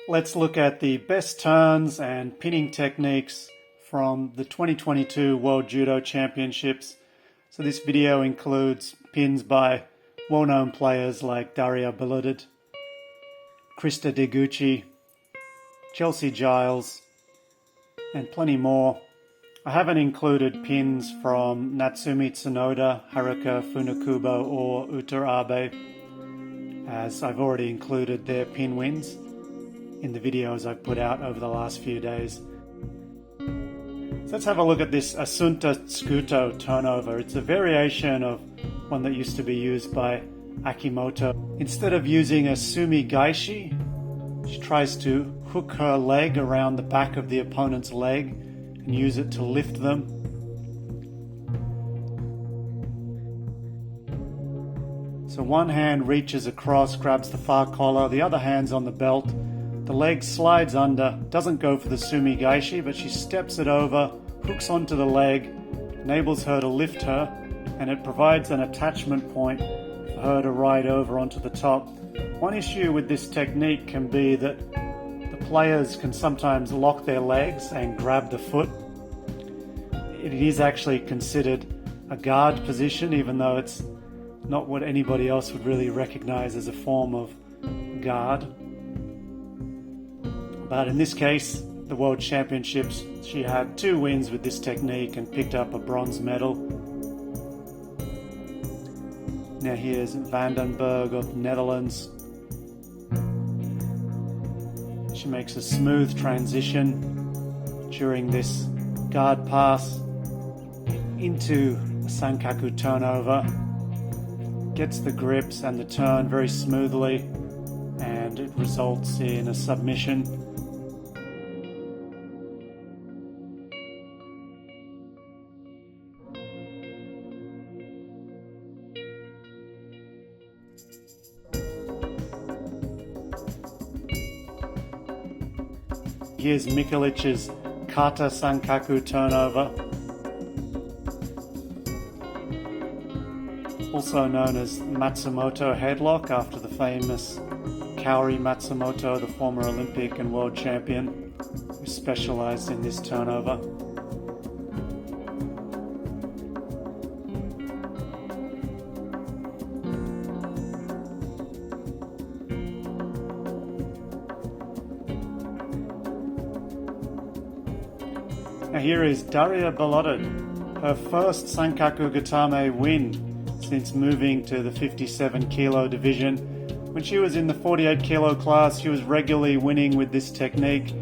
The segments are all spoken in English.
let's look at the best turns and pinning techniques from the 2022 World Judo Championships. So this video includes pins by well-known players like Daria Bilodid, Christa Deguchi, Chelsie Giles, and plenty more. I haven't included pins from Natsumi Tsunoda, Haruka Funakubo, or Uta Abe, as I've already included their pin wins in the videos I've put out over the last few days. So let's have a look at this Assunta Scutto turnover. It's a variation of one that used to be used by Akimoto. Instead of using a sumi gaishi, she tries to hook her leg around the back of the opponent's leg and use it to lift them. So one hand reaches across, grabs the far collar, the other hand's on the belt. The leg slides under, doesn't go for the sumi gaishi, but she steps it over, hooks onto the leg, enables her to lift her, and it provides an attachment point for her to ride over onto the top. One issue with this technique can be that the players can sometimes lock their legs and grab the foot. It is actually considered a guard position, even though it's not what anybody else would really recognize as a form of guard. But in this case, the World Championships, she had 2 wins with this technique and picked up a bronze medal. Now here's Den Berg of Netherlands. She makes a smooth transition during this guard pass into a sankaku turnover. Gets the grips and the turn very smoothly, and it results in a submission. Here's Nikolic's kata-sankaku turnover, also known as Matsumoto headlock after the famous Kaori Matsumoto, the former Olympic and world champion, who specialized in this turnover. Now here is Daria Bilodid, her first sankaku-gatame win since moving to the 57 kilo division. When she was in the 48 kilo class, she was regularly winning with this technique.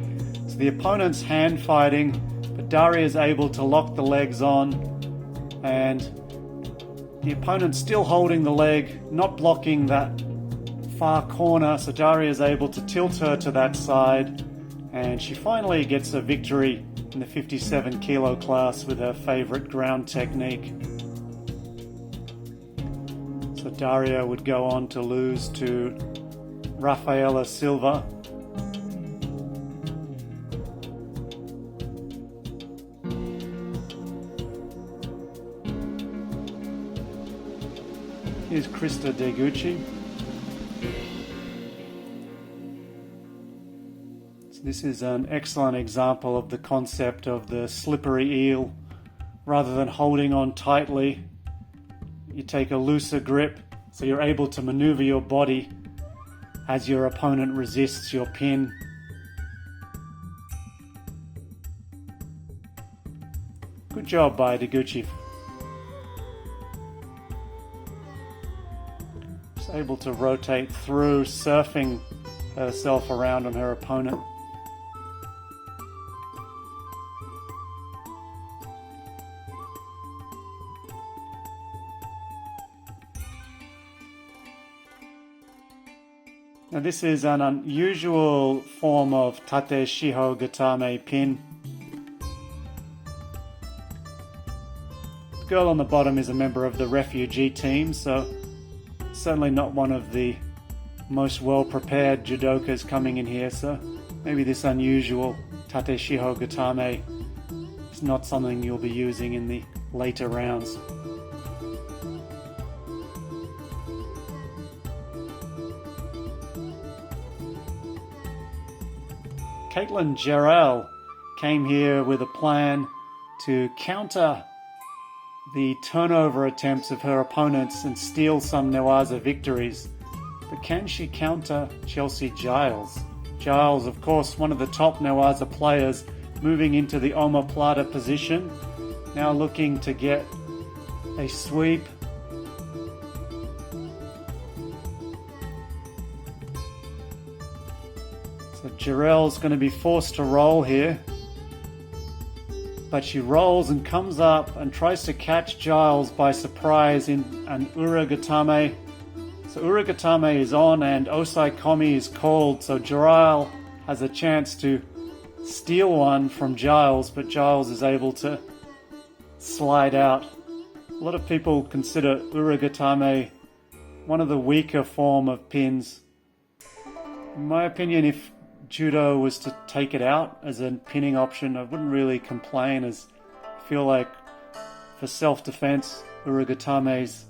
So the opponent's hand fighting, but Daria is able to lock the legs on, and the opponent's still holding the leg, not blocking that far corner, so Daria is able to tilt her to that side, and she finally gets a victory in the 57 kilo class with her favorite ground technique. So Daria would go on to lose to Rafaela Silva. Here's Christa Deguchi. This is an excellent example of the concept of the slippery eel. Rather than holding on tightly, you take a looser grip, so you're able to maneuver your body as your opponent resists your pin. Good job by Deguchi. She's able to rotate through, surfing herself around on her opponent. Now this is an unusual form of tate-shiho gatame pin. The girl on the bottom is a member of the refugee team, so certainly not one of the most well-prepared judokas coming in here, so maybe this unusual tate-shiho gatame is not something you'll be using in the later rounds. Katelyn Jarrell came here with a plan to counter the turnover attempts of her opponents and steal some newaza victories. But can she counter Chelsie Giles? Giles, of course, one of the top newaza players, moving into the omoplata position, now looking to get a sweep. So Jarrell's going to be forced to roll here. But she rolls and comes up and tries to catch Giles by surprise in an o-guruma. So o-guruma is on and osaekomi is called, so Jarrell has a chance to steal one from Giles, but Giles is able to slide out. A lot of people consider o-guruma one of the weaker form of pins. In my opinion, if judo was to take it out as a pinning option, I wouldn't really complain, as I feel like for self-defense, o-guruma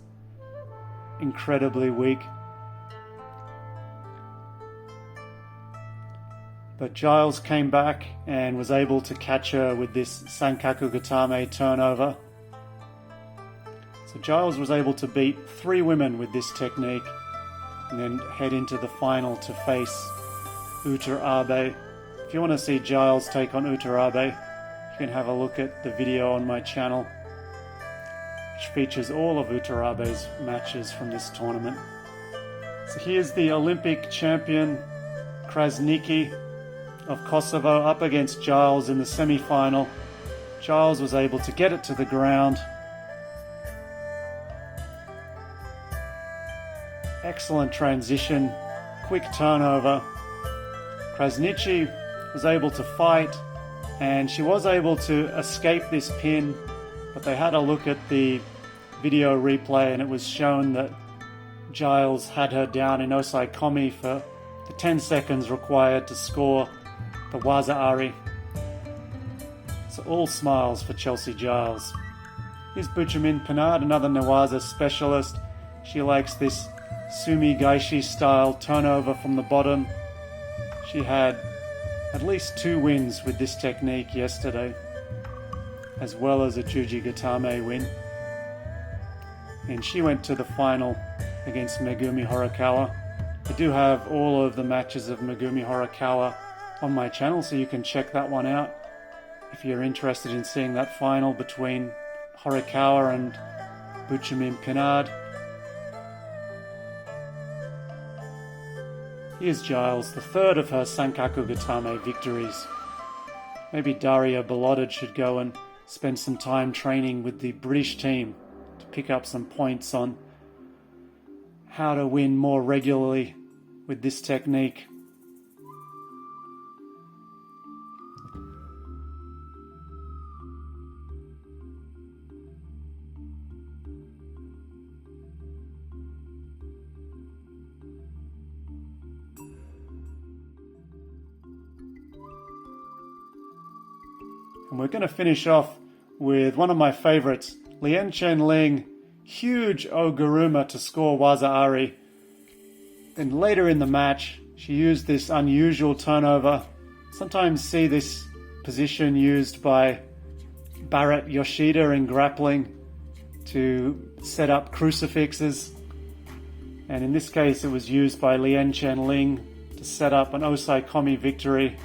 incredibly weak. But Giles came back and was able to catch her with this sankaku-gatame turnover. So Giles was able to beat 3 women with this technique and then head into the final to face Utarabe. If you want to see Giles take on Utarabe, you can have a look at the video on my channel, which features all of Utarabe's matches from this tournament. So here's the Olympic champion Krasniqi of Kosovo up against Giles in the semi-final. Giles was able to get it to the ground. Excellent transition, quick turnover. Krasniqi was able to fight, and she was able to escape this pin, but they had a look at the video replay and it was shown that Giles had her down in osaekomi for the 10 seconds required to score the waza-ari. So all smiles for Chelsie Giles. Here's Beauchamin-Pinard, another newaza specialist. She likes this sumi-gaishi style turnover from the bottom. She had at least 2 wins with this technique yesterday, as well as a juji-gatame win. And she went to the final against Megumi Horikawa. I do have all of the matches of Megumi Horikawa on my channel, so you can check that one out if you're interested in seeing that final between Horikawa and Beauchamin-Pinard. Here's Giles, the 3rd of her sankaku-gatame victories. Maybe Daria Bilodid should go and spend some time training with the British team to pick up some points on how to win more regularly with this technique. And we're going to finish off with one of my favorites, Lien Chen Ling, huge o-guruma to score waza-ari. Then later in the match, she used this unusual turnover. Sometimes see this position used by Barrett Yoshida in grappling to set up crucifixes. And in this case, it was used by Lien Chen Ling to set up an osaekomi victory.